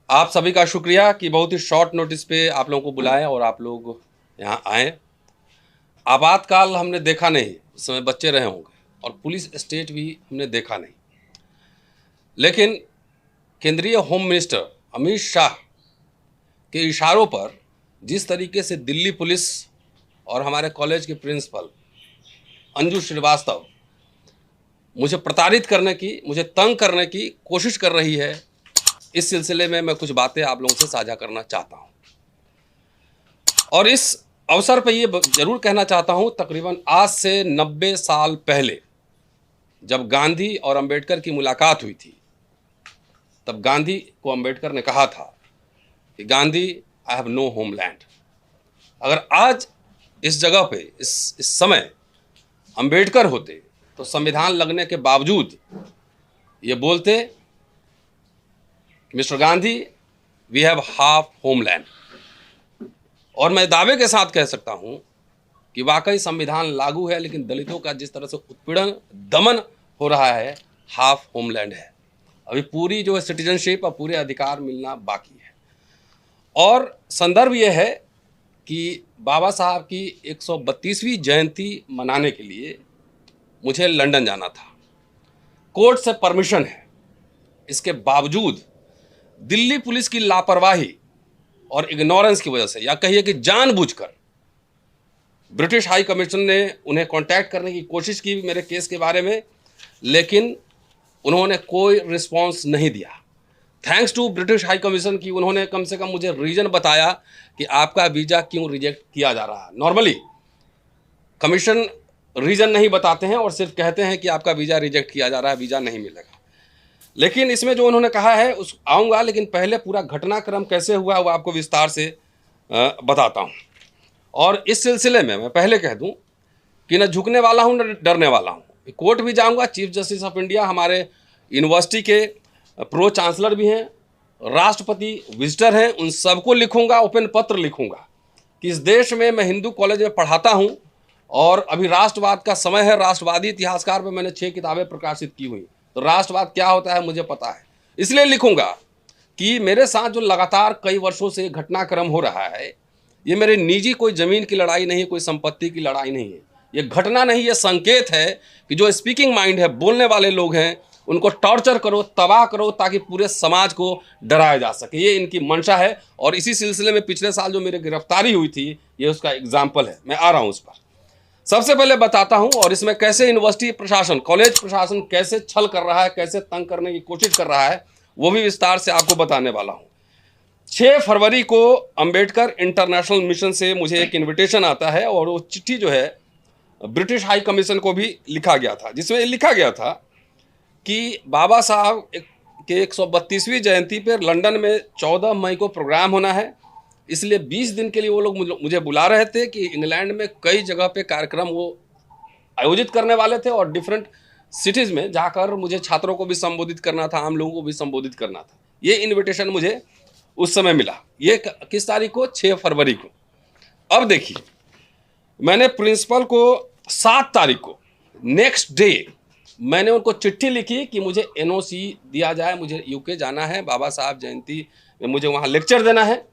आप सभी का शुक्रिया कि बहुत ही शॉर्ट नोटिस पे आप लोगों को बुलाएं और आप लोग यहाँ आए। आपातकाल हमने देखा नहीं, उस समय बच्चे रहे होंगे, और पुलिस स्टेट भी हमने देखा नहीं, लेकिन केंद्रीय होम मिनिस्टर अमित शाह के इशारों पर जिस तरीके से दिल्ली पुलिस और हमारे कॉलेज के प्रिंसिपल अंजू श्रीवास्तव मुझे प्रताड़ित करने की, मुझे तंग करने की कोशिश कर रही है, इस सिलसिले में मैं कुछ बातें आप लोगों से साझा करना चाहता हूं। और इस अवसर पर ये जरूर कहना चाहता हूं, तकरीबन आज से 90 साल पहले जब गांधी और अंबेडकर की मुलाकात हुई थी, तब गांधी को अंबेडकर ने कहा था कि Gandhi, I have no homeland. अगर आज इस जगह पे इस समय अंबेडकर होते तो संविधान लगने के बावजूद ये बोलते, mister Gandhi, we have half homeland. और मैं दावे के साथ कह सकता हूं कि वाकई संविधान लागू है, लेकिन दलितों का जिस तरह से उत्पीड़न, दमन हो रहा है, हाफ होमलैंड है। अभी पूरी जो है सिटीजनशिप और पूरे अधिकार मिलना बाकी है। और संदर्भ यह है कि बाबा साहब की 132वीं जयंती मनाने के लिए मुझे लंदन जाना था। कोर्ट से परमिशन है, इसके बावजूद दिल्ली पुलिस की लापरवाही और इग्नोरेंस की वजह से, या कहिए कि जानबूझकर, ब्रिटिश हाई कमीशन ने उन्हें कांटेक्ट करने की कोशिश की मेरे केस के बारे में, लेकिन उन्होंने कोई रिस्पांस नहीं दिया। Thanks to British high commission की उन्होंने कम से कम मुझे रीजन बताया कि आपका वीज़ा क्यों रिजेक्ट किया जा रहा है। नॉर्मली कमीशन रीजन नहीं बताते हैं और सिर्फ कहते हैं कि आपका वीज़ा रिजेक्ट किया जा रहा है, वीज़ा नहीं मिलेगा। लेकिन इसमें जो उन्होंने कहा है उस आऊँगा, लेकिन पहले पूरा घटनाक्रम कैसे हुआ वो आपको विस्तार से बताता हूँ। और इस सिलसिले में मैं पहले कह दूँ कि न झुकने वाला हूँ न डरने वाला हूँ। कोर्ट भी जाऊँगा, चीफ जस्टिस ऑफ इंडिया हमारे यूनिवर्सिटी के प्रो चांसलर भी हैं, राष्ट्रपति विजिटर हैं, उन सबको लिखूँगा, ओपन पत्र लिखूँगा कि इस देश में मैं हिंदू कॉलेज में पढ़ाता हूँ और अभी राष्ट्रवाद का समय है। राष्ट्रवादी इतिहासकार पर मैंने 6 किताबें प्रकाशित की हुई, तो राष्ट्रवाद क्या होता है मुझे पता है। इसलिए लिखूंगा कि मेरे साथ जो लगातार कई वर्षों से घटनाक्रम हो रहा है, ये मेरे निजी कोई ज़मीन की लड़ाई नहीं है, कोई संपत्ति की लड़ाई नहीं है, ये घटना नहीं, ये संकेत है कि जो स्पीकिंग माइंड है, बोलने वाले लोग हैं, उनको टॉर्चर करो, तबाह करो, ताकि पूरे समाज को डराया जा सके। ये इनकी मंशा है। और इसी सिलसिले में पिछले साल जो मेरी गिरफ्तारी हुई थी, ये उसका एग्जाम्पल है। मैं आ रहा हूँ उस पर। सबसे पहले बताता हूं और इसमें कैसे यूनिवर्सिटी प्रशासन, कॉलेज प्रशासन कैसे छल कर रहा है, कैसे तंग करने की कोशिश कर रहा है, वो भी विस्तार से आपको बताने वाला हूं। 6 फरवरी को अंबेडकर इंटरनेशनल मिशन से मुझे एक इनविटेशन आता है और वो चिट्ठी जो है ब्रिटिश हाई कमीशन को भी लिखा गया था, जिसमें लिखा गया था कि बाबा साहब के 132वीं जयंती पर लंदन में 14 मई को प्रोग्राम होना है, इसलिए 20 दिन के लिए वो लोग मुझे बुला रहे थे कि इंग्लैंड में कई जगह पे कार्यक्रम वो आयोजित करने वाले थे और डिफरेंट सिटीज़ में जाकर मुझे छात्रों को भी संबोधित करना था, आम लोगों को भी संबोधित करना था। ये इनविटेशन मुझे उस समय मिला। ये किस तारीख को? 6 फरवरी को। अब देखिए, मैंने प्रिंसिपल को 7 तारीख को, नेक्स्ट डे, मैंने उनको चिट्ठी लिखी कि मुझे NOC दिया जाए, मुझे UK जाना है, बाबा साहब जयंती में मुझे वहाँ लेक्चर देना है।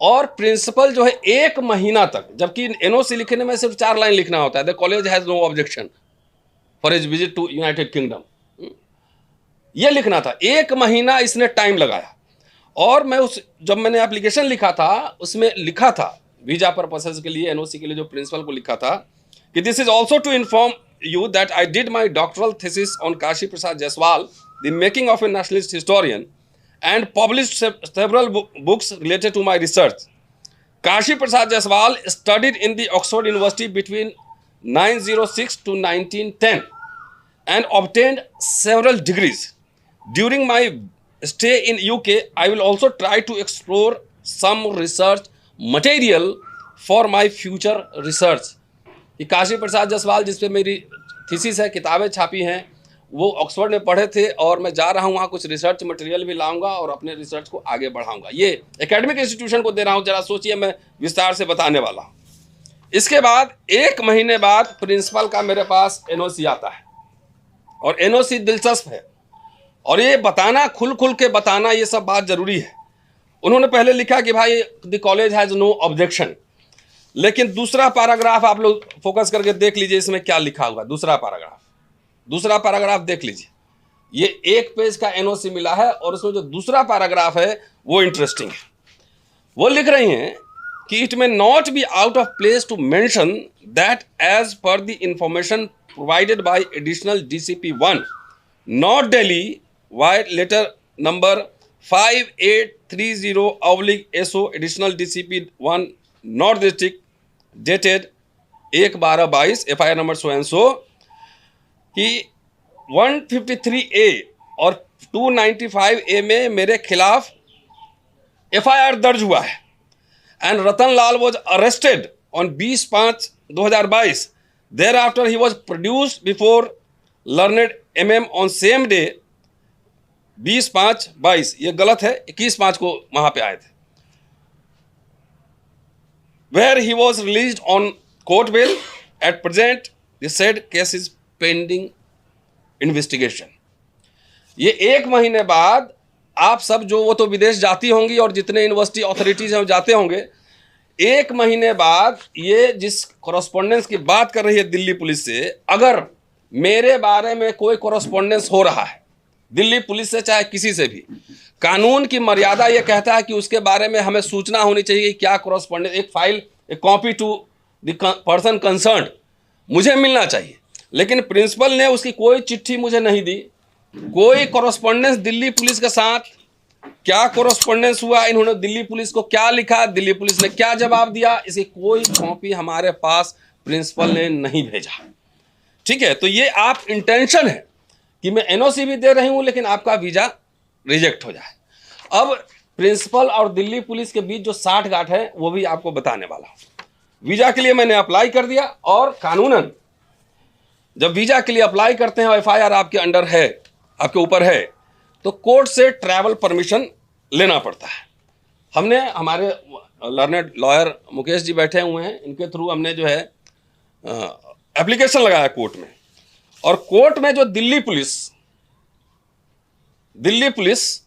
और प्रिंसिपल जो है 1 महीना तक, जबकि NOC लिखने में सिर्फ 4 लाइन लिखना होता है, the college has no objection for his visit to United Kingdom, ये लिखना था। 1 महीना इसने टाइम लगाया। और मैं जब मैंने एप्लीकेशन लिखा था, उसमें लिखा था वीजा पर्पसेस के लिए, NOC के लिए, जो प्रिंसिपल को लिखा था कि this is also to inform you that I did my doctoral thesis on Kashi Prasad Jayaswal, the making of a nationalist historian, and published several books related to my research. Kashi Prasad Jaiswal studied in the Oxford University between 1906 to 1910 and obtained several degrees. During my stay in UK, I will also try to explore some research material for my future research. कि काशी प्रसाद जायसवाल जिस पे मेरी thesis है, किताबें छापी हैं, वो Oxford में पढ़े थे और मैं जा रहा हूँ वहाँ कुछ रिसर्च मटेरियल भी लाऊंगा और अपने रिसर्च को आगे बढ़ाऊंगा। ये एकेडमिक इंस्टीट्यूशन को दे रहा हूँ, जरा सोचिए, मैं विस्तार से बताने वाला हूँ। इसके बाद 1 महीने बाद प्रिंसिपल का मेरे पास NOC आता है और NOC दिलचस्प है। और ये बताना, खुल खुल के बताना, ये सब बात जरूरी है। उन्होंने पहले लिखा कि भाई the college has no objection, लेकिन दूसरा पैराग्राफ आप लोग फोकस करके देख लीजिए, इसमें क्या लिखा हुआ। दूसरा पैराग्राफ देख लीजिए। ये 1 पेज का एनओसी मिला है और उसमें जो दूसरा पैराग्राफ है वो इंटरेस्टिंग है। वो लिख रही हैं कि it may not be out of place to mention that as per the information provided by additional DCP 1 north Delhi vide letter number 5830/SO additional DCP 1 north district dated 1/12/22 FIR number so and so कि 153A और 295A में मेरे खिलाफ FIR दर्ज हुआ है and Ratan Lal was arrested on 20/5/2022। Thereafter he was produced before learned MM on same day 20/5/22। ये गलत है, 21/5 को वहां पे आए थे। Where he was released on court bail. At present, the said case is pending investigation. ये 1 महीने बाद आप सब जो, वो तो विदेश जाती होंगी और जितने यूनिवर्सिटी अथॉरिटीज हैं वो जाते होंगे, 1 महीने बाद ये जिस कॉरेस्पॉन्डेंस की बात कर रही है दिल्ली पुलिस से, अगर मेरे बारे में कोई कॉरेस्पॉन्डेंस हो रहा है दिल्ली पुलिस से, चाहे किसी से भी, कानून की मर्यादा ये कहता है कि उसके बारे में हमें सूचना होनी चाहिए कि क्या कॉरेस्पॉन्डेंस, एक फाइल, एक copy to the person concerned मुझे मिलना चाहिए। लेकिन प्रिंसिपल ने उसकी कोई चिट्ठी मुझे नहीं दी, कोई कॉरेस्पॉन्डेंस दिल्ली पुलिस के साथ, क्या कॉरेस्पॉन्डेंस हुआ, इन्होंने दिल्ली पुलिस को क्या लिखा, दिल्ली पुलिस ने क्या जवाब दिया, इसकी कोई कॉपी हमारे पास प्रिंसिपल ने नहीं भेजा। ठीक है, तो ये आप इंटेंशन है कि मैं NOC भी दे रही हूं लेकिन आपका वीजा रिजेक्ट हो जाए। अब प्रिंसिपल और दिल्ली पुलिस के बीच जो साठगांठ है वो भी आपको बताने वाला हूं। वीजा के लिए मैंने अप्लाई कर दिया और कानूनन जब वीजा के लिए अप्लाई करते हैं और FIR आपके अंडर है, आपके ऊपर है, तो कोर्ट से ट्रैवल परमिशन लेना पड़ता है। हमने, हमारे लर्नेड लॉयर मुकेश जी बैठे हुए हैं, इनके थ्रू हमने जो है एप्लीकेशन लगाया कोर्ट में। और कोर्ट में जो दिल्ली पुलिस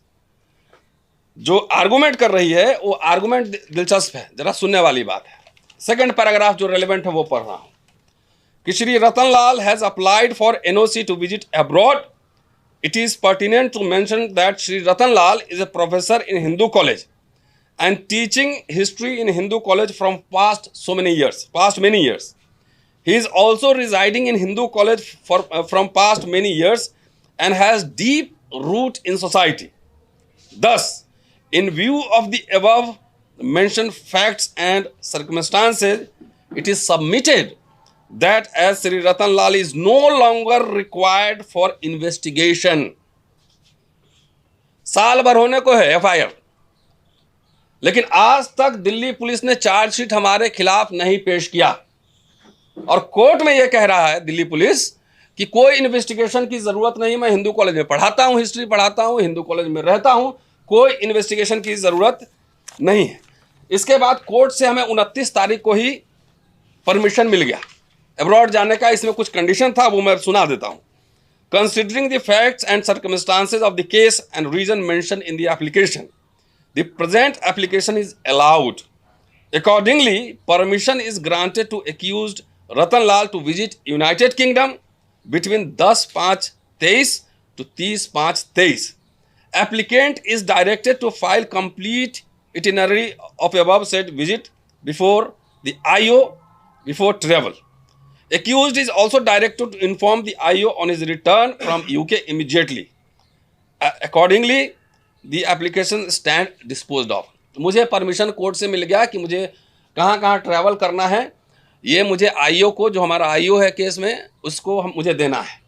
जो आर्गुमेंट कर रही है वो आर्गुमेंट दिलचस्प है, जरा सुनने वाली बात है। सेकंड पैराग्राफ जो रेलेवेंट है वो पढ़ रहा हूं कि Shri Ratan Lal has applied for NOC to visit abroad. It is pertinent to mention that Shri Ratan Lal is a professor in Hindu college and teaching history in Hindu college from past many years. He is also residing in Hindu college from past many years and has deep root in society. Thus, in view of the above mentioned facts and circumstances, it is submitted that as Sri Ratan Lal is no longer required for investigation. साल भर होने को है FIR, लेकिन आज तक Delhi police ने chargesheet हमारे खिलाफ नहीं पेश किया और कोर्ट में यह कह रहा है दिल्ली पुलिस कि कोई इन्वेस्टिगेशन की जरूरत नहीं, मैं हिंदू कॉलेज में पढ़ाता हूं, हिस्ट्री पढ़ाता हूं, हिंदू कॉलेज में रहता हूं, कोई इन्वेस्टिगेशन की जरूरत नहीं है। इसके बाद कोर्ट से हमें 29 तारीख को ही परमिशन मिल गया अब्रॉड जाने का। इसमें कुछ कंडीशन था, वो मैं सुना देता हूं। Considering the facts and circumstances of the case and reason mention in the application, the present application is allowed. Accordingly, permission is granted to accused Ratan Lal to visit United Kingdom between 10/5/23 to 30/5/23. Applicant is directed to file complete itinerary of above said visit before the IO before travel. Accused is also directed to inform the IO on his return from UK immediately. Accordingly, the application stand disposed of. मुझे permission court से मिल गया कि मुझे कहाँ कहाँ travel करना है, ये मुझे IO को, जो हमारा IO है केस में, उसको मुझे देना है।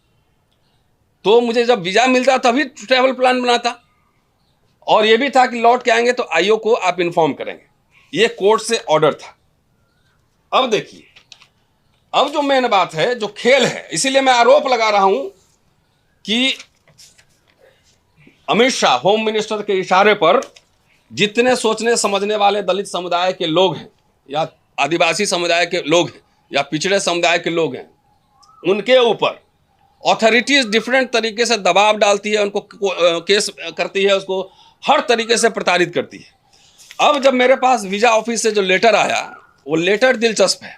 तो मुझे जब वीज़ा मिलता तभी ट्रैवल प्लान बनाता, और ये भी था कि लौट के आएंगे तो IO को आप इन्फॉर्म करेंगे। ये कोर्ट से ऑर्डर था। अब देखिए, अब जो मेन बात है, जो खेल है, इसीलिए मैं आरोप लगा रहा हूँ कि अमित शाह होम मिनिस्टर के इशारे पर जितने सोचने समझने वाले दलित समुदाय के लोग हैं या आदिवासी समुदाय के लोग हैं या पिछड़े समुदाय के लोग हैं, उनके ऊपर अथॉरिटीज डिफरेंट तरीके से दबाव डालती है, उनको केस करती है, उसको हर तरीके से प्रताड़ित करती है। अब जब मेरे पास वीज़ा ऑफिस से जो लेटर आया, वो लेटर दिलचस्प है।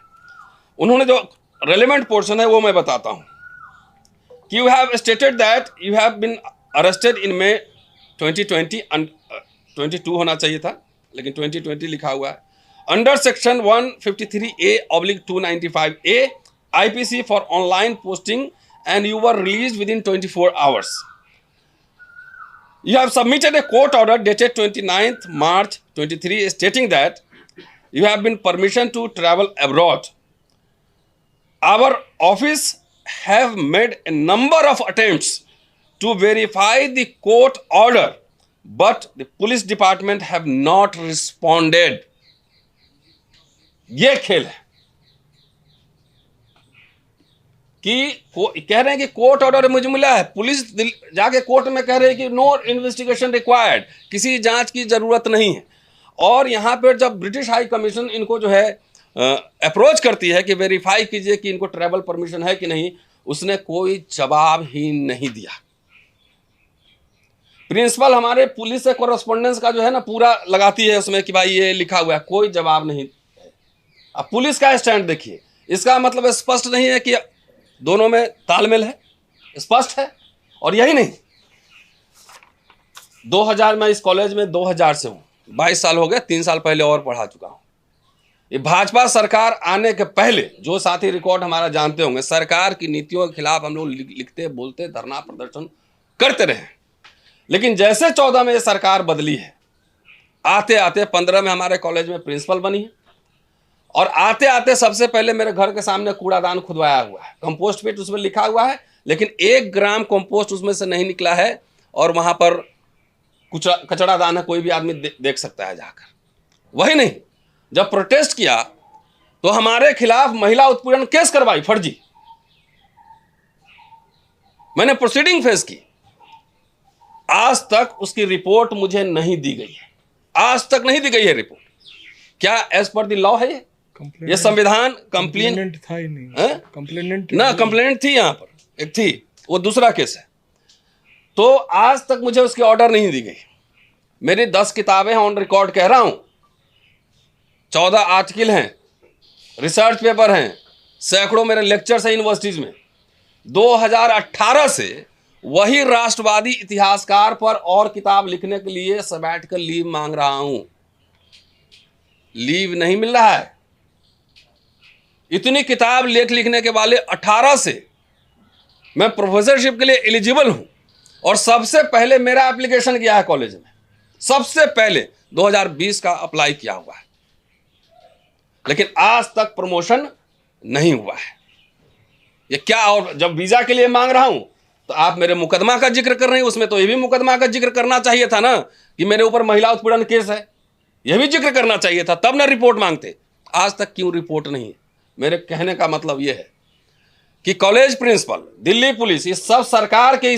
उन्होंने जो रेलेवेंट पोर्शन है वो मैं बताता हूँ कि you have stated that you have been arrested in May 2020, 22 होना चाहिए था लेकिन 2020 लिखा हुआ है, under section 153A/295A IPC for online posting and you were released within 24 hours. You have submitted a court order dated 29th March 23 stating that you have been permission to travel abroad. Our office have made a number of attempts to verify the court order, but the police department have not responded. ये खेल है कि कह रहे हैं कि court order मुझे मिला है, पुलिस जाके कोर्ट में कह रहे हैं कि नो इन्वेस्टिगेशन रिक्वायर्ड, किसी जांच की जरूरत नहीं है। और यहाँ पर जब ब्रिटिश हाई कमीशन इनको जो है अप्रोच करती है कि वेरीफाई कीजिए कि इनको ट्रैवल परमिशन है कि नहीं, उसने कोई जवाब ही नहीं दिया। प्रिंसिपल हमारे पुलिस से कोरेस्पोंडेंस का जो है ना पूरा लगाती है उसमें कि भाई ये लिखा हुआ है, कोई जवाब नहीं। अब पुलिस का स्टैंड देखिए, इसका मतलब स्पष्ट नहीं है कि दोनों में तालमेल है, स्पष्ट है। और यही नहीं, 2000 में इस कॉलेज में 2000 से हूँ, 22 साल हो गए, 3 साल पहले और पढ़ा चुका हूँ। ये भाजपा सरकार आने के पहले जो साथी रिकॉर्ड हमारा जानते होंगे, सरकार की नीतियों के खिलाफ हम लोग लिखते बोलते धरना प्रदर्शन करते रहे। लेकिन जैसे 14 में ये सरकार बदली है, आते आते 15 में हमारे कॉलेज में प्रिंसिपल बनी है, और आते आते सबसे पहले मेरे घर के सामने कूड़ादान खुदवाया हुआ है, कंपोस्ट पिट उसमें लिखा हुआ है, लेकिन 1 ग्राम कंपोस्ट उसमें से नहीं निकला है। और वहां पर कुछ कचरा दान है, कोई भी आदमी देख सकता है जाकर। वही नहीं, जब प्रोटेस्ट किया तो हमारे खिलाफ महिला उत्पीड़न केस करवाई फर्जी। मैंने प्रोसीडिंग फेस की, आज तक उसकी रिपोर्ट मुझे नहीं दी गई है, आज तक नहीं दी गई है रिपोर्ट। क्या एज पर द लॉ है ये संविधान? कंप्लेनेंट था ही नहीं, कंप्लेनेंट ना, कंप्लेनेंट थी यहाँ पर एक थी, वो दूसरा केस है। तो आज तक मुझे उसकी ऑर्डर नहीं दी गई। मेरी 10 किताबें ऑन रिकॉर्ड कह रहा हूं, 14 आर्टिकल हैं, रिसर्च पेपर हैं, सैकड़ों मेरे लेक्चर्स हैं यूनिवर्सिटीज में। 2018 से वही राष्ट्रवादी इतिहासकार पर और किताब लिखने के लिए सबैटिकल लीव मांग रहा हूं, लीव नहीं मिल रहा है। इतनी किताब लिखने के वाले 18 से मैं प्रोफेसरशिप के लिए एलिजिबल हूं, और सबसे पहले मेरा एप्लीकेशन किया है कॉलेज में, सबसे पहले 2020 का अप्लाई किया हुआ है, लेकिन आज तक प्रमोशन नहीं हुआ है। ये क्या? और जब वीजा के लिए मांग रहा हूं तो आप मेरे मुकदमा का जिक्र कर रहे हैं, उसमें तो ये भी मुकदमा का जिक्र करना चाहिए था ना कि मेरे ऊपर महिला उत्पीड़न केस है, यह भी जिक्र करना चाहिए था, तब ना रिपोर्ट मांगते। आज तक क्यों रिपोर्ट नहीं है? मेरे कहने का मतलब यह है कि कॉलेज प्रिंसिपल, दिल्ली पुलिस, ये सब सरकार के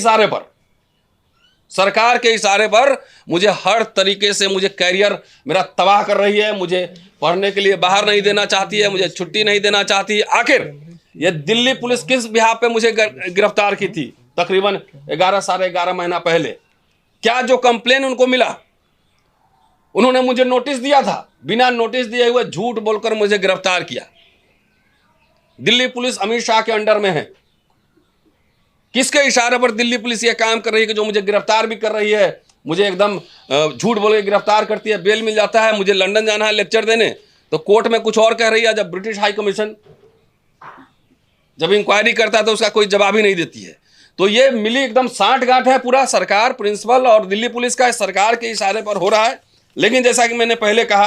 इशारे पर मुझे हर तरीके से, मुझे कैरियर मेरा तबाह कर रही है, मुझे पढ़ने के लिए बाहर नहीं देना चाहती है, मुझे छुट्टी नहीं देना चाहती है। आखिर ये दिल्ली पुलिस किस बिहाफ पे मुझे गिरफ्तार की थी? तकरीबन 11 साढ़े 11 महीना पहले। क्या जो कंप्लेन उनको मिला, उन्होंने मुझे नोटिस दिया था, बिना नोटिस दिए हुए झूठ बोलकर मुझे गिरफ्तार किया। दिल्ली पुलिस अमित शाह के अंडर में है। किसके इशारे पर दिल्ली पुलिस ये काम कर रही है कि जो मुझे गिरफ्तार भी कर रही है, मुझे एकदम झूठ बोल के गिरफ्तार करती है, बेल मिल जाता है, मुझे लंदन जाना है लेक्चर देने तो कोर्ट में कुछ और कह रही है, जब ब्रिटिश हाई कमीशन जब इंक्वायरी करता है तो उसका कोई जवाब ही नहीं देती है। तो ये मिली एकदम साठ गांठ है पूरा सरकार, प्रिंसिपल और दिल्ली पुलिस का सरकार के इशारे पर हो रहा है। लेकिन जैसा कि मैंने पहले कहा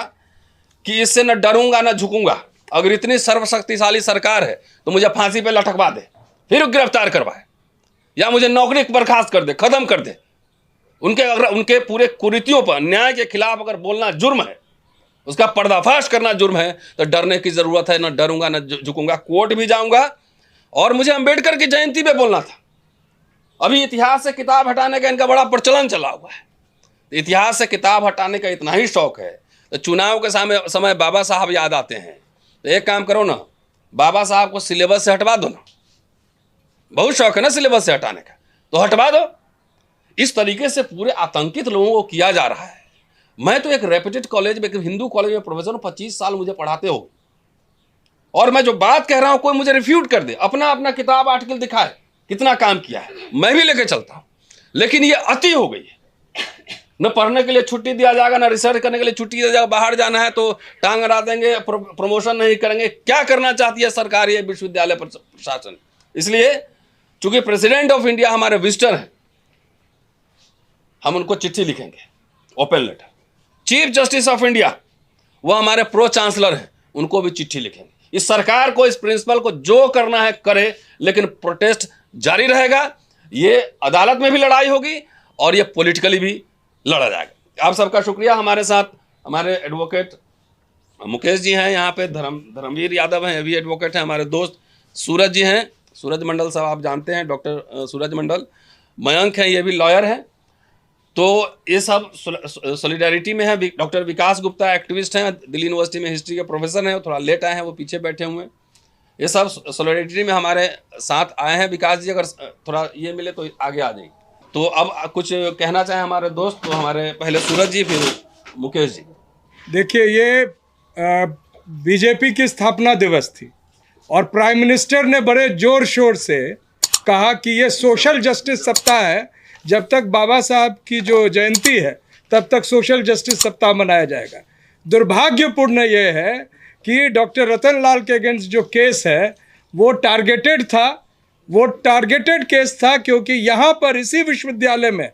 कि इससे न डरूंगा न झुकूंगा। अगर इतनी सर्वशक्तिशाली सरकार है तो मुझे फांसी पे लटकवा दे, फिर गिरफ्तार करवाए, या मुझे नौकरी बर्खास्त कर दे, खत्म कर दे। अगर उनके पूरे कुरीतियों पर न्याय के खिलाफ अगर बोलना जुर्म है, उसका पर्दाफाश करना जुर्म है, तो डरने की जरूरत है। न डरूंगा न झुकूंगा, कोर्ट भी जाऊंगा। और मुझे अंबेडकर की जयंती पे बोलना था। अभी इतिहास से किताब हटाने का इनका बड़ा प्रचलन चला हुआ है। इतिहास से किताब हटाने का इतना ही शौक है तो चुनाव के समय बाबा साहब याद आते हैं। तो एक काम करो ना, बाबा साहब को सिलेबस से हटवा दो ना, बहुत शौक है ना सिलेबस से हटाने का, तो हटवा दो। इस तरीके से पूरे आतंकित लोगों को किया जा रहा है। मैं तो एक रेप्यूटेड कॉलेज में, एक हिंदू कॉलेज में प्रोफेसर हूं, 25 साल मुझे पढ़ाते हो, और मैं जो बात कह रहा हूं कोई मुझे रिफ्यूट कर दे, अपना अपना किताब आर्टिकल दिखाए कितना काम किया है, मैं भी लेके चलता हूं। लेकिन ये अति हो गई है। न पढ़ने के लिए छुट्टी दिया जाएगा, न रिसर्च करने के लिए छुट्टी दिया जाएगा, बाहर जाना है तो टांग अड़ा देंगे, प्रमोशन नहीं करेंगे। क्या करना चाहती है सरकार, ये विश्वविद्यालय प्रशासन? इसलिए चूंकि प्रेसिडेंट ऑफ इंडिया हमारे विजिटर हैं, हम उनको चिट्ठी लिखेंगे, open letter. Chief justice of India वो हमारे प्रो चांसलर हैं, उनको भी चिट्ठी लिखेंगे। इस सरकार को, इस प्रिंसिपल को जो करना है करे, लेकिन प्रोटेस्ट जारी रहेगा। ये अदालत में भी लड़ाई होगी और ये पॉलिटिकली भी लड़ा जाएगा। आप सबका शुक्रिया। हमारे साथ हमारे एडवोकेट मुकेश जी हैं, यहाँ पे धर्मवीर यादव हैं, ये भी एडवोकेट हैं। हमारे दोस्त सूरज जी हैं, सूरज मंडल साहब आप जानते हैं, डॉक्टर सूरज मंडल। मयंक हैं, ये भी लॉयर हैं। तो ये सब सॉलिडारिटी में है। डॉक्टर विकास गुप्ता एक्टिविस्ट हैं, दिल्ली यूनिवर्सिटी में हिस्ट्री के प्रोफेसर हैं, थोड़ा लेट आए हैं, वो पीछे बैठे हुए हैं। ये सब सॉलिडारिटी में हमारे साथ आए हैं। विकास जी अगर थोड़ा ये मिले तो आगे आ जाएंगे। तो अब कुछ कहना चाहें हमारे दोस्त, तो हमारे पहले सूरज जी फिर मुकेश जी। देखिए, ये बीजेपी की स्थापना दिवस थी और प्राइम मिनिस्टर ने बड़े जोर शोर से कहा कि ये सोशल जस्टिस सप्ताह है। जब तक बाबा साहब की जो जयंती है तब तक सोशल जस्टिस सप्ताह मनाया जाएगा। दुर्भाग्यपूर्ण ये है कि डॉक्टर रतन लाल के अगेंस्ट जो केस है वो टारगेटेड था। वो टारगेटेड केस था क्योंकि यहाँ पर इसी विश्वविद्यालय में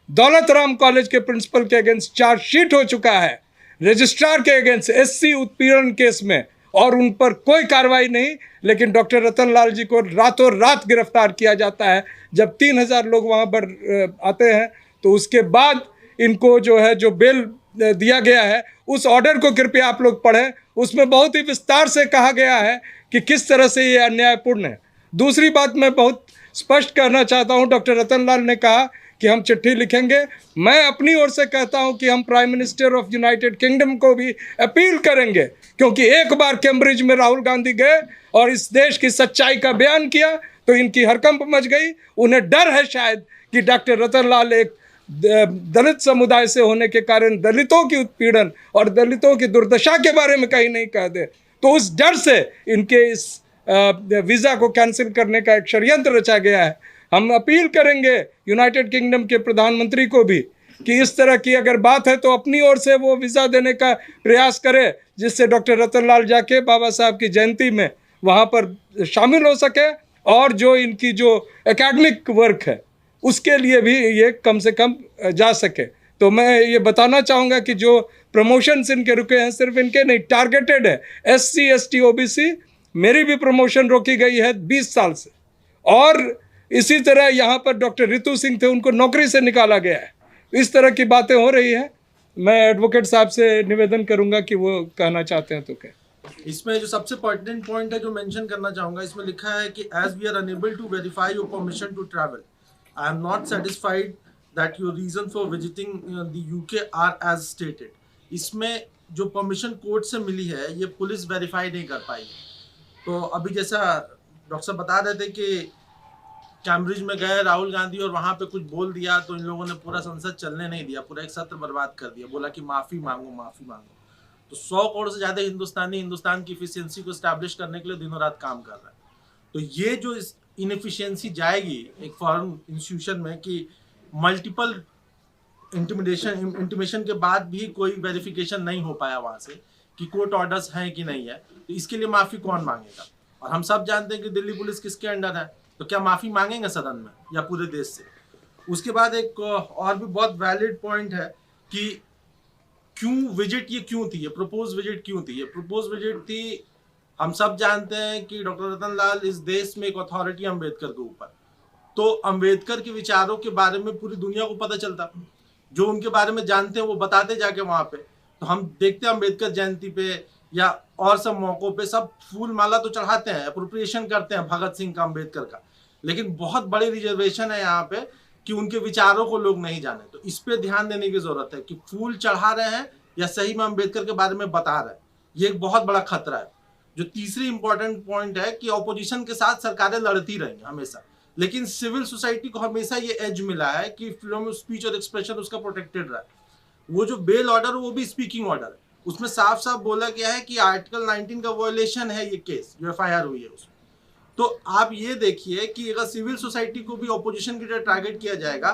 दौलत राम कॉलेज के प्रिंसिपल के अगेंस्ट चार्जशीट हो चुका है, रजिस्ट्रार के अगेंस्ट एससी उत्पीड़न केस में, और उन पर कोई कार्रवाई नहीं। लेकिन डॉक्टर रतन लाल जी को रातों रात गिरफ्तार किया जाता है। जब 3000 लोग वहाँ पर आते हैं तो उसके बाद इनको जो बेल दिया गया है, उस ऑर्डर को कृपया आप लोग पढ़ें। उसमें बहुत ही विस्तार से कहा गया है कि किस तरह से ये अन्यायपूर्ण है। दूसरी बात मैं बहुत स्पष्ट कहना चाहता हूँ, डॉक्टर रतन लाल ने कहा कि हम चिट्ठी लिखेंगे। मैं अपनी ओर से कहता हूं कि हम prime minister of United kingdom को भी अपील करेंगे, क्योंकि एक बार कैम्ब्रिज में राहुल गांधी गए और इस देश की सच्चाई का बयान किया तो इनकी हड़कंप मच गई। उन्हें डर है शायद कि डॉक्टर रतन लाल एक दलित समुदाय से होने के कारण दलितों की उत्पीड़न और दलितों की दुर्दशा के बारे में कहीं नहीं कह दे, तो उस डर से इनके इस वीज़ा को कैंसिल करने का एक षड्यंत्र रचा गया है। हम अपील करेंगे यूनाइटेड किंगडम के प्रधानमंत्री को भी कि इस तरह की अगर बात है तो अपनी ओर से वो वीज़ा देने का प्रयास करे, जिससे डॉक्टर रतन लाल जाके बाबा साहब की जयंती में वहाँ पर शामिल हो सके, और जो इनकी जो एकेडमिक वर्क है उसके लिए भी ये कम से कम जा सके। तो मैं ये बताना चाहूँगा कि जो प्रमोशंस इनके रुके हैं सिर्फ इनके नहीं, टारगेटेड है SC ST OBC। मेरी भी प्रमोशन रोकी गई है 20 साल से, और इसी तरह यहाँ पर डॉक्टर रितु सिंह थे, उनको नौकरी से निकाला गया है। इस तरह की बातें हो रही हैं। मैं एडवोकेट साहब से निवेदन करूंगा कि वो कहना चाहते हैं तो क्या। इसमें जो सबसे पर्टिनेंट पॉइंट है जो मेंशन करना चाहूंगा, इसमें लिखा है कि as we are unable to verify your permission to travel, I am not satisfied that your reason for visiting the UK are as stated. इसमें जो परमिशन कोर्ट से मिली है ये पुलिस वेरीफाई नहीं कर पाई। तो अभी जैसा डॉक्टर साहब बता रहे थे कि कैम्ब्रिज में गए राहुल गांधी और वहां पे कुछ बोल दिया तो इन लोगों ने पूरा संसद चलने नहीं दिया, पूरा एक सत्र बर्बाद कर दिया, बोला कि माफी मांगो माफी मांगो। तो 100 करोड़ से ज्यादा हिंदुस्तानी हिंदुस्तान की इफिशियंसी को स्टैब्लिश करने के लिए दिनों रात काम कर रहा है। तो ये जो इनएफिशिएंसी जाएगी एक फॉरेन इंस्टीट्यूशन में कि मल्टीपल इंटीमेशन के बाद भी कोई वेरिफिकेशन नहीं हो पाया वहां से कि कोर्ट ऑर्डर्स हैं कि नहीं है, तो इसके लिए माफी कौन मांगेगा? और हम सब जानते हैं कि दिल्ली पुलिस किसके अंडर है, तो क्या माफी मांगेंगे सदन में या पूरे देश से? उसके बाद एक और भी बहुत वैलिड पॉइंट है कि क्यों विजिट ये क्यों थी, ये प्रपोज विजिट क्यों थी? ये प्रपोज विजिट थी, हम सब जानते हैं कि डॉक्टर रतन लाल इस देश में एक अथॉरिटी अम्बेडकर के ऊपर, तो अम्बेडकर के विचारों के बारे में पूरी दुनिया को पता चलता, जो उनके बारे में जानते हैं वो बताते जाके वहां पे। तो हम देखते हैं अम्बेडकर जयंती पे या और सब मौकों पे सब फूल माला तो चढ़ाते हैं, अप्रोप्रिएशन करते हैं भगत सिंह का, अम्बेडकर का, लेकिन बहुत बड़ी रिजर्वेशन है यहाँ पे कि उनके विचारों को लोग नहीं जाने। तो इस पे ध्यान देने की जरूरत है कि फूल चढ़ा रहे हैं या सही में अम्बेडकर के बारे में बता रहे हैं, ये एक बहुत बड़ा खतरा है। जो तीसरी इंपॉर्टेंट पॉइंट है कि ऑपोजिशन के साथ सरकारें लड़ती रही हमेशा, लेकिन सिविल सोसाइटी को हमेशा ये एज मिला है कि फ्रीडम ऑफ स्पीच और एक्सप्रेशन उसका प्रोटेक्टेड रहा है। वो जो बेल ऑर्डर वो भी स्पीकिंग ऑर्डर है, उसमें साफ साफ बोला गया है कि आर्टिकल 19 का वायलेशन है ये केस जो FIR हुई है उसमें। तो आप ये देखिए कि अगर सिविल सोसाइटी को भी ऑपोजिशन की तरह टारगेट किया जाएगा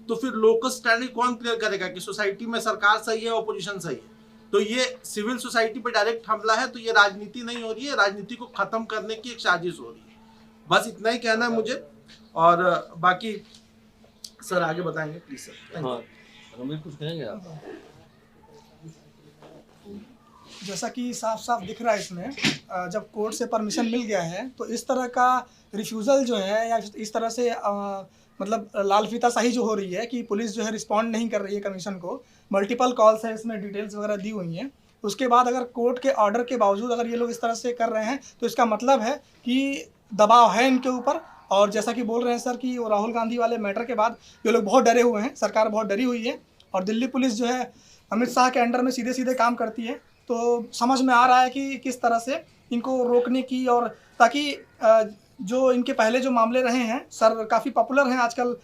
तो फिर लोकल स्टैंडिंग कौन क्लियर करेगा कि सोसाइटी में सरकार सही है, ऑपोजिशन सही है। तो ये सिविल सोसाइटी पे डायरेक्ट हमला है, तो ये राजनीति नहीं हो रही है, राजनीति को खत्म करने की एक साजिश हो रही है। बस इतना ही कहना है मुझे, और बाकी सर आगे बताएंगे प्लीज सर। हाँ, रमीर कुछ कहेंगे आप? जैसा कि साफ साफ दिख रहा है इसमें, जब कोर्ट से परमिशन मिल गया है तो इस तरह का रिफ्यूज़ल जो है या इस तरह से मतलब लाल फीताशाही जो हो रही है कि पुलिस जो है रिस्पॉन्ड नहीं कर रही है कमीशन को, मल्टीपल कॉल्स है इसमें, डिटेल्स वगैरह दी हुई हैं, उसके बाद अगर कोर्ट के ऑर्डर के बावजूद अगर ये लोग इस तरह से कर रहे हैं तो इसका मतलब है कि दबाव है इनके ऊपर। और जैसा कि बोल रहे हैं सर कि वो राहुल गांधी वाले मैटर के बाद ये लोग बहुत डरे हुए हैं, सरकार बहुत डरी हुई है, और दिल्ली पुलिस जो है अमित शाह के अंडर में सीधे सीधे काम करती है। तो समझ में आ रहा है कि किस तरह से इनको रोकने की, और ताकि जो इनके पहले जो मामले रहे हैं सर काफ़ी पॉपुलर हैं आजकल,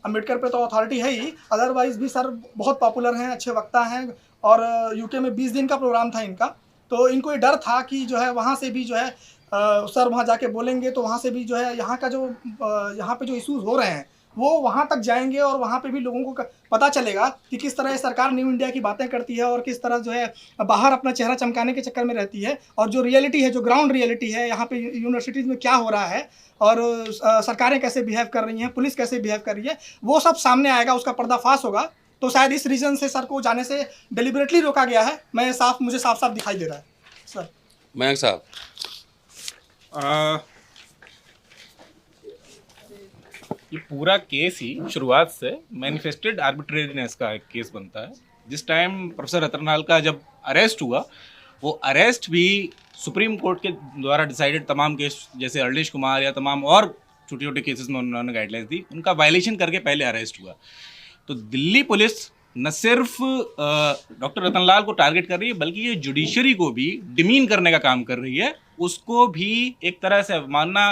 अम्बेडकर पे तो अथॉरिटी है ही, अदरवाइज़ भी सर बहुत पॉपुलर हैं, अच्छे वक्ता हैं, और यूके में 20 दिन का प्रोग्राम था इनका। तो इनको ये डर था कि जो है वहाँ से भी जो है सर वहाँ जाके बोलेंगे तो वहाँ से भी जो है यहाँ का जो यहाँ पे जो इश्यूज़ हो रहे हैं वो वहाँ तक जाएंगे, और वहाँ पे भी लोगों को पता चलेगा कि किस तरह सरकार न्यू इंडिया की बातें करती है और किस तरह जो है बाहर अपना चेहरा चमकाने के चक्कर में रहती है, और जो रियलिटी है, जो ग्राउंड रियलिटी है यहाँ पे यूनिवर्सिटीज़ में क्या हो रहा है और सरकारें कैसे बिहेव कर रही हैं, पुलिस कैसे बिहेव कर रही है, वो सब सामने आएगा, उसका पर्दाफाश होगा। तो शायद इस रीज़न से सर को जाने से डिलिबरेटली रोका गया है। मुझे साफ साफ दिखाई दे रहा है सर। मयंक साहब, ये पूरा केस ही शुरुआत से मैनिफेस्टेड आर्बिट्रेरीनेस का एक केस बनता है। जिस टाइम प्रोफेसर रतनलाल का जब अरेस्ट हुआ, वो अरेस्ट भी सुप्रीम कोर्ट के द्वारा डिसाइडेड तमाम केस, जैसे अर्लेश कुमार या तमाम और छोटे छोटे केसेस में उन्होंने गाइडलाइंस दी, उनका वायलेशन करके पहले अरेस्ट हुआ। तो दिल्ली पुलिस न सिर्फ डॉक्टर रतनलाल को टारगेट कर रही है, बल्कि ये जुडिशरी को भी डिमीन करने का काम कर रही है, उसको भी एक तरह से अवमानना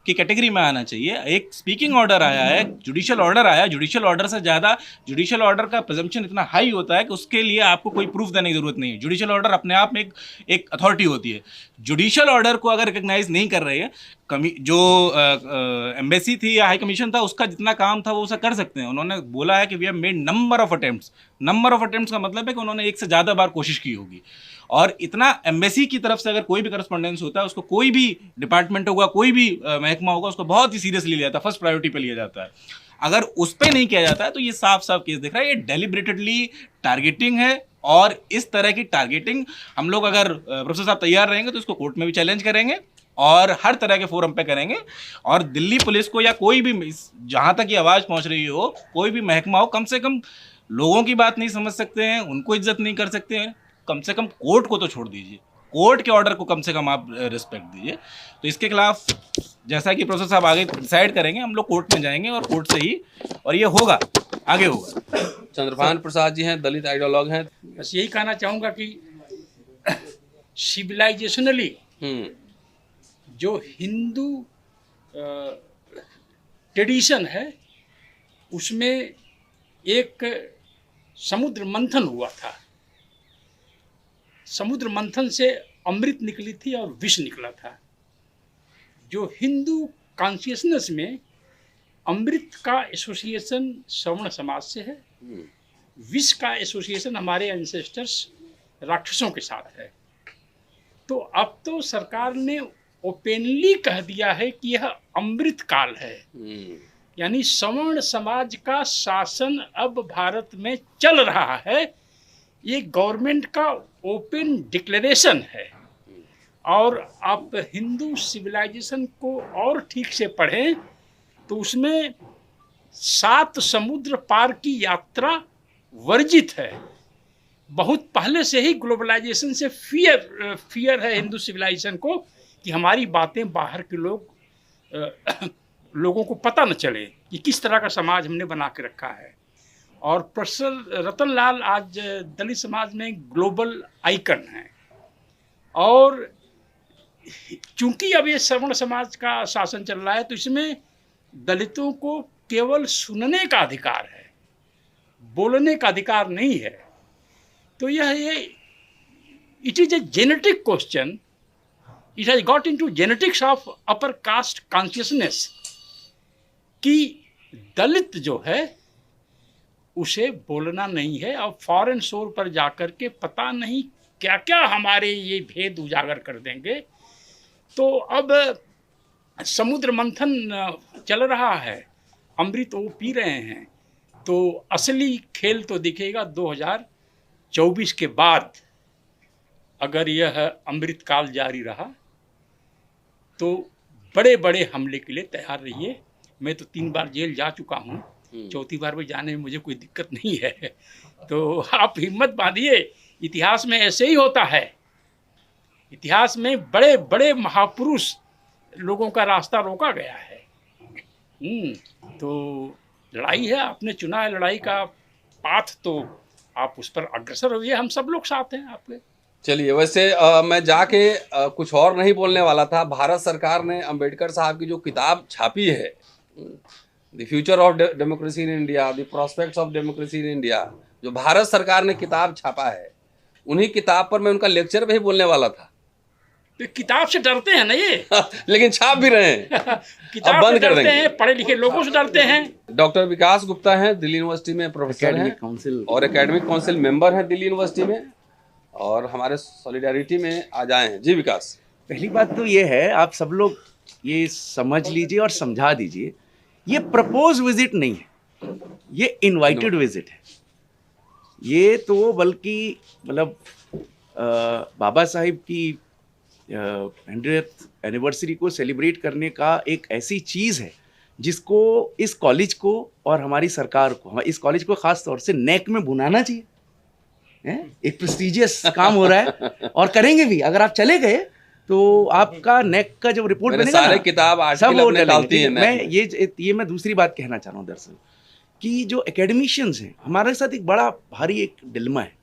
की कैटेगरी में आना चाहिए। एक स्पीकिंग ऑर्डर आया है, जुडिशियल ऑर्डर आया, जुडिशियल ऑर्डर से ज़्यादा जुडिशियल ऑर्डर का प्रिजम्पशन इतना हाई होता है कि उसके लिए आपको कोई प्रूफ देने की ज़रूरत नहीं है। जुडिशियल ऑर्डर अपने आप में एक अथॉरिटी होती है। जुडिशियल ऑर्डर को अगर रिकग्नाइज नहीं कर रही है, जो एम्बेसी थी या हाई कमीशन था, उसका जितना काम था वो उसे कर सकते हैं। उन्होंने बोला है कि we have made number of attempts का मतलब है कि उन्होंने एक से ज़्यादा बार कोशिश की होगी। और इतना एम्बेसी की तरफ से अगर कोई भी करस्पॉन्डेंस होता है, उसको कोई भी डिपार्टमेंट होगा, कोई भी महकमा होगा, उसको बहुत ही सीरियसली लिया जाता है, फर्स्ट प्रायोरिटी पे लिया जाता है। अगर उस पर नहीं किया जाता है तो ये साफ साफ केस दिख रहा है, ये डेलिब्रेटेडली टारगेटिंग है। और इस तरह की टारगेटिंग हम लोग, अगर प्रोफेसर साहब तैयार रहेंगे तो इसको कोर्ट में भी चैलेंज करेंगे और हर तरह के फोरम पे करेंगे। और दिल्ली पुलिस को या कोई भी, जहाँ तक ये आवाज़ पहुँच रही हो, कोई भी महकमा हो, कम से कम लोगों की बात नहीं समझ सकते हैं, उनको इज्जत नहीं कर सकते हैं, कम से कम कोर्ट को तो छोड़ दीजिए, कोर्ट के ऑर्डर को कम से कम आप रिस्पेक्ट दीजिए। तो इसके खिलाफ, जैसा कि प्रोफेसर साहब आगे डिसाइड करेंगे, हम लोग कोर्ट में जाएंगे और कोर्ट से ही, और ये होगा, आगे होगा। चंद्रभान प्रसाद जी हैं, दलित आइडियोलॉग हैं। बस यही कहना चाहूँगा कि सिविलाइजेशनली जो हिंदू ट्रेडिशन है, उसमें एक समुद्र मंथन हुआ था। समुद्र मंथन से अमृत निकली थी और विष निकला था। जो हिंदू कॉन्शियसनेस में अमृत का एसोसिएशन सवर्ण समाज से है, विष का एसोसिएशन हमारे एंसेस्टर्स राक्षसों के साथ है। तो अब तो सरकार ने ओपनली कह दिया है कि यह अमृत काल है, यानी सवर्ण समाज का शासन अब भारत में चल रहा है। ये गवर्नमेंट का ओपन डिक्लेरेशन है। और आप हिंदू सिविलाइजेशन को और ठीक से पढ़ें तो उसमें 7 समुद्र पार की यात्रा वर्जित है। बहुत पहले से ही ग्लोबलाइजेशन से फियर है हिंदू सिविलाइजेशन को कि हमारी बातें बाहर के लोगों को पता न चले कि किस तरह का समाज हमने बना के रखा है। और प्रोफेसर रतनलाल आज दलित समाज में ग्लोबल आइकन हैं। और चूंकि अब ये सवर्ण समाज का शासन चल रहा है तो इसमें दलितों को केवल सुनने का अधिकार है, बोलने का अधिकार नहीं है। तो ये it is a genetic question, it has got into genetics of upper caste consciousness कि दलित जो है उसे बोलना नहीं है, और फॉरेन शोर पर जाकर के पता नहीं क्या क्या हमारे ये भेद उजागर कर देंगे। तो अब समुद्र मंथन चल रहा है, अमृत वो पी रहे हैं, तो असली खेल तो दिखेगा 2024 के बाद। अगर यह अमृत काल जारी रहा तो बड़े बड़े हमले के लिए तैयार रहिए। मैं तो 3 बार जेल जा चुका हूँ, 4थी बार में जाने में मुझे कोई दिक्कत नहीं है। तो आप हिम्मत बांधिए, इतिहास में ऐसे ही होता है। इतिहास में बड़े बड़े महापुरुष लोगों का रास्ता रोका गया है। तो लड़ाई है, आपने चुना है लड़ाई का पाथ, तो आप उस पर अग्रसर होइए, हम सब लोग साथ हैं आपके। चलिए, वैसे मैं जाके कुछ और नहीं बोलने वाला था। भारत सरकार ने अंबेडकर साहब की जो किताब छापी है, the future of democracy in India, the prospects of democracy in India, जो भारत सरकार ने किताब छापा है, उन्हीं किताब पर मैं उनका लेक्चर भी बोलने वाला था। तो किताब से डरते हैं ना ये लेकिन छाप भी रहे हैं। किताब बंद से कर डरते देंगे। हैं, पढ़े लिखे लोगों से डरते हैं। डॉक्टर विकास गुप्ता हैं, दिल्ली यूनिवर्सिटी में प्रोफेसर हैं काउंसिल और एकेडमिक काउंसिल मेंबर हैं दिल्ली यूनिवर्सिटी में, और हमारे सॉलिडारिटी में आज आए हैं। जी विकास। पहली बात तो ये है, आप सब लोग ये समझ लीजिए और समझा दीजिए, ये प्रपोज विजिट नहीं है, ये इनवाइटेड विजिट है। ये तो बल्कि मतलब बाबा साहिब की 100th एनिवर्सरी को सेलिब्रेट करने का एक ऐसी चीज़ है जिसको इस कॉलेज को और हमारी सरकार को, इस कॉलेज को ख़ास तौर से नेक में भुनाना चाहिए। एक प्रेस्टिजियस काम हो रहा है और करेंगे भी। अगर आप चले गए तो आपका नेक का जब रिपोर्ट बनेगा सारे ना, किताब सब आर्टिकल वो अपने डालती है। मैं दूसरी बात कहना चाह रहा हूँ दरअसल, कि जो एकेडमिशियंस हैं हमारे साथ एक बड़ा भारी एक डिलेमा है।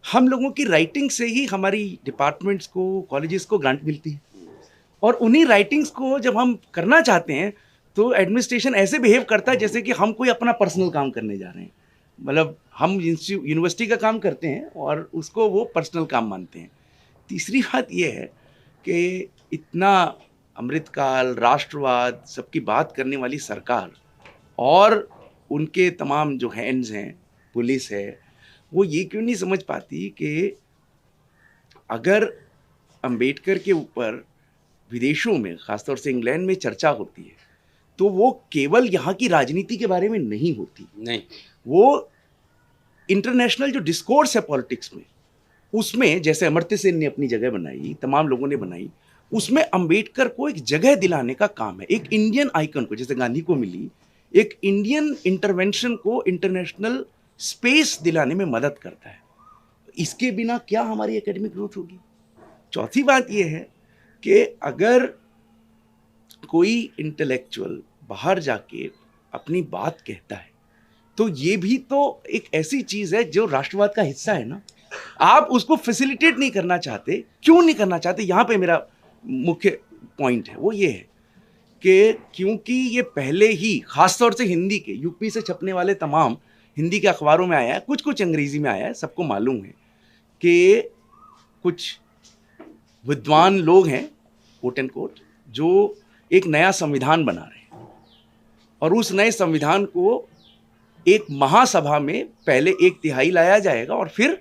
हम लोगों की राइटिंग से ही हमारी डिपार्टमेंट्स को, कॉलेजेस को ग्रांट मिलती है, और उन्हीं राइटिंग्स को जब हम करना चाहते हैं तो एडमिनिस्ट्रेशन ऐसे बिहेव करता है जैसे कि हम कोई अपना पर्सनल काम करने जा रहे हैं। मतलब हम यूनिवर्सिटी का काम करते हैं और उसको वो पर्सनल काम मानते हैं। तीसरी बात ये है कि इतना अमृतकाल, राष्ट्रवाद, सबकी बात करने वाली सरकार और उनके तमाम जो हैंड्स हैं, पुलिस है, वो ये क्यों नहीं समझ पाती कि अगर अंबेडकर के ऊपर विदेशों में, ख़ासतौर से इंग्लैंड में चर्चा होती है तो वो केवल यहाँ की राजनीति के बारे में नहीं होती, नहीं, वो इंटरनेशनल जो डिस्कोर्स है पॉलिटिक्स में, उसमें जैसे अमर्त्य सेन ने अपनी जगह बनाई, तमाम लोगों ने बनाई, उसमें अंबेडकर को एक जगह दिलाने का काम है। एक इंडियन आइकन को, जैसे गांधी को मिली, एक इंडियन इंटरवेंशन को इंटरनेशनल स्पेस दिलाने में मदद करता है। इसके बिना क्या हमारी एकेडमिक ग्रोथ होगी? चौथी बात यह है कि अगर कोई इंटेलेक्चुअल बाहर जाके अपनी बात कहता है तो ये भी तो एक ऐसी चीज़ है जो राष्ट्रवाद का हिस्सा है ना। आप उसको फैसिलिटेट नहीं करना चाहते, क्यों नहीं करना चाहते? यहाँ पे मेरा मुख्य पॉइंट है, वो ये है कि क्योंकि ये पहले ही खासतौर से हिंदी के, यूपी से छपने वाले तमाम हिंदी के अखबारों में आया है, कुछ कुछ अंग्रेज़ी में आया है, सबको मालूम है कि कुछ विद्वान लोग हैं, कोट एंड कोट, जो एक नया संविधान बना रहे हैं और उस नए संविधान को एक महासभा में पहले 1/3 लाया जाएगा और फिर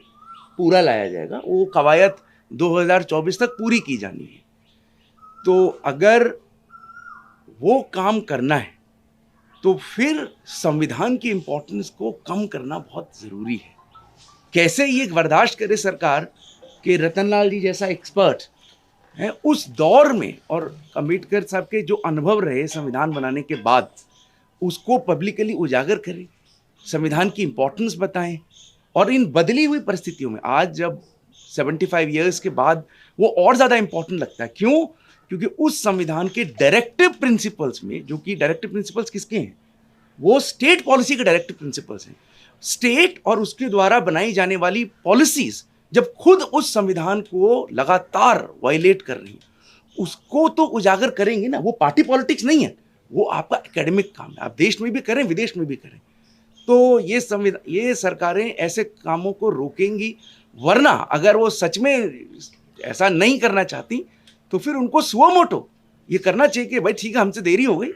पूरा लाया जाएगा। वो कवायद 2024 तक पूरी की जानी है। तो अगर वो काम करना है तो फिर संविधान की इम्पोर्टेंस को कम करना बहुत ज़रूरी है। कैसे ये बर्दाश्त करे सरकार कि रतनलाल जी जैसा एक्सपर्ट है उस दौर में, और अम्बेडकर साहब के जो अनुभव रहे संविधान बनाने के बाद, उसको पब्लिकली उजागर करें, संविधान की इम्पोर्टेंस बताएं। और इन बदली हुई परिस्थितियों में आज जब 75 ईयर्स के बाद वो और ज़्यादा इम्पोर्टेंट लगता है। क्यों? क्योंकि उस संविधान के डायरेक्टिव प्रिंसिपल्स में, जो कि डायरेक्टिव प्रिंसिपल्स किसके हैं? वो स्टेट पॉलिसी के डायरेक्टिव प्रिंसिपल्स हैं। स्टेट और उसके द्वारा बनाई जाने वाली पॉलिसीज़ जब खुद उस संविधान को लगातार वायलेट कर रही हैं, उसको तो उजागर करेंगे ना। वो पार्टी पॉलिटिक्स नहीं है, वो आपका एकेडमिक काम है, आप देश में भी करें विदेश में भी करें। तो ये सरकारें ऐसे कामों को रोकेंगी, वरना अगर वो सच में ऐसा नहीं करना चाहती तो फिर उनको सुओ मोटो ये करना चाहिए कि भाई ठीक है, हमसे देरी हो गई,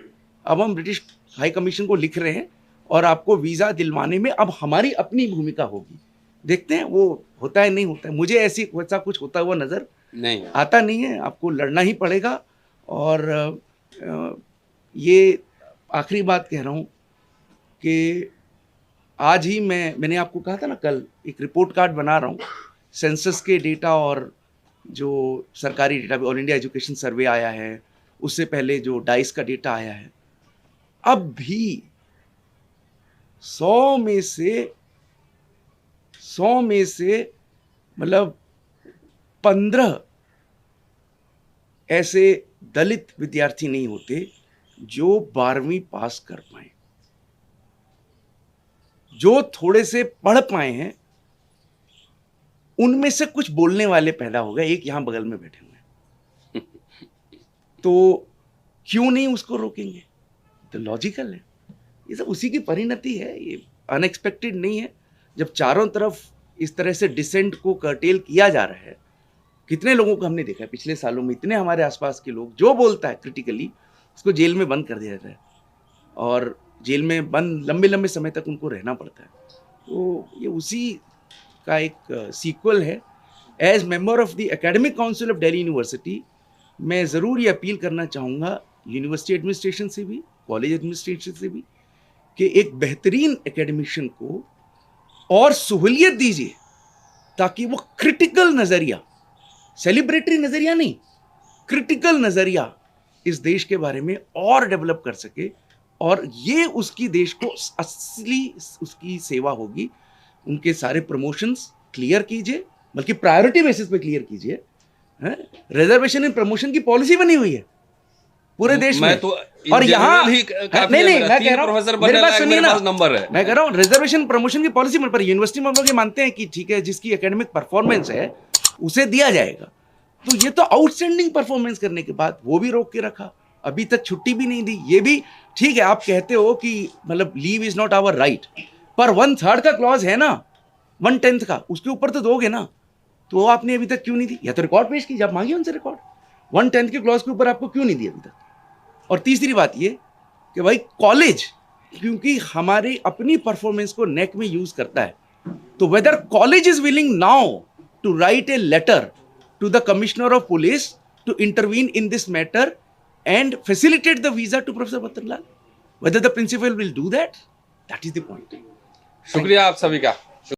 अब हम ब्रिटिश हाई कमीशन को लिख रहे हैं और आपको वीज़ा दिलवाने में अब हमारी अपनी भूमिका होगी। देखते हैं वो होता है नहीं होता है, मुझे वैसा कुछ होता हुआ नज़र नहीं आता नहीं है। आपको लड़ना ही पड़ेगा। और ये आखिरी बात कह रहा हूँ कि आज ही मैंने आपको कहा था ना, कल एक रिपोर्ट कार्ड बना रहा हूँ सेंसस के डेटा और जो सरकारी डेटा, ऑल इंडिया एजुकेशन सर्वे आया है, उससे पहले जो डाइस का डेटा आया है। अब भी 100 में से मतलब 15 ऐसे दलित विद्यार्थी नहीं होते जो 12वीं पास कर पाए। जो थोड़े से पढ़ पाए हैं उनमें से कुछ बोलने वाले पैदा हो गए, एक यहां बगल में बैठे हुए हैं। तो क्यों नहीं उसको रोकेंगे? तो लॉजिकल है, ये सब उसी की परिणति है, ये अनएक्सपेक्टेड नहीं है। जब चारों तरफ इस तरह से डिसेंट को कर्टेल किया जा रहा है, कितने लोगों को हमने देखा है पिछले सालों में, इतने हमारे आसपास के लोग जो बोलता है क्रिटिकली उसको जेल में बंद कर दिया जाता है और जेल में बंद लंबे लंबे समय तक उनको रहना पड़ता है। तो ये उसी का एक सीक्वल है। As member of the academic council of Delhi university मैं ज़रूर ये अपील करना चाहूँगा यूनिवर्सिटी एडमिनिस्ट्रेशन से भी, कॉलेज एडमिनिस्ट्रेशन से भी, कि एक बेहतरीन एकेडमिशियन को और सहूलियत दीजिए ताकि वो क्रिटिकल नज़रिया, सेलिब्रेटरी नज़रिया नहीं, क्रिटिकल नज़रिया इस देश के बारे में और डेवलप कर सके। और ये उसकी देश को असली उसकी सेवा होगी। उनके सारे प्रमोशंस क्लियर कीजिए, बल्कि प्रायोरिटी बेसिस पे क्लियर कीजिए। रिजर्वेशन इन प्रमोशन की पॉलिसी बनी हुई है पूरे देश में। तो और यहाँ नहीं मैं कह रहा हूँ, मेरे पास सुनिए ना, नंबर है, मैं कह रहा हूँ रिजर्वेशन प्रमोशन की पॉलिसी पर यूनिवर्सिटी में हम लोग ये मानते हैं कि ठीक है, जिसकी एकेडमिक परफॉर्मेंस है उसे दिया जाएगा। तो ये तो आउटस्टैंडिंग परफॉर्मेंस करने के बाद वो भी रोक के रखा, अभी तक छुट्टी भी नहीं दी। ये भी ठीक है, आप कहते हो कि मतलब leave is not our right, पर 1/3 का क्लॉज है ना, 1/10 का, उसके ऊपर तो दोगे ना। तो आपने अभी तक क्यों नहीं दी? या तो रिकॉर्ड पेश कीजिए, आप मांगिए उनसे रिकॉर्ड। 1/10 के क्लॉज के ऊपर आपको क्यों नहीं दिया अभी तक? और तीसरी बात ये कि भाई कॉलेज क्योंकि हमारी अपनी परफॉर्मेंस को नेक में यूज करता है, तो whether college is willing now to write a letter to the Commissioner of Police to intervene in this matter and facilitate the visa to Professor Bhattarlal. Whether the principal will do that, that is the point. शुक्रिया आप सभी का।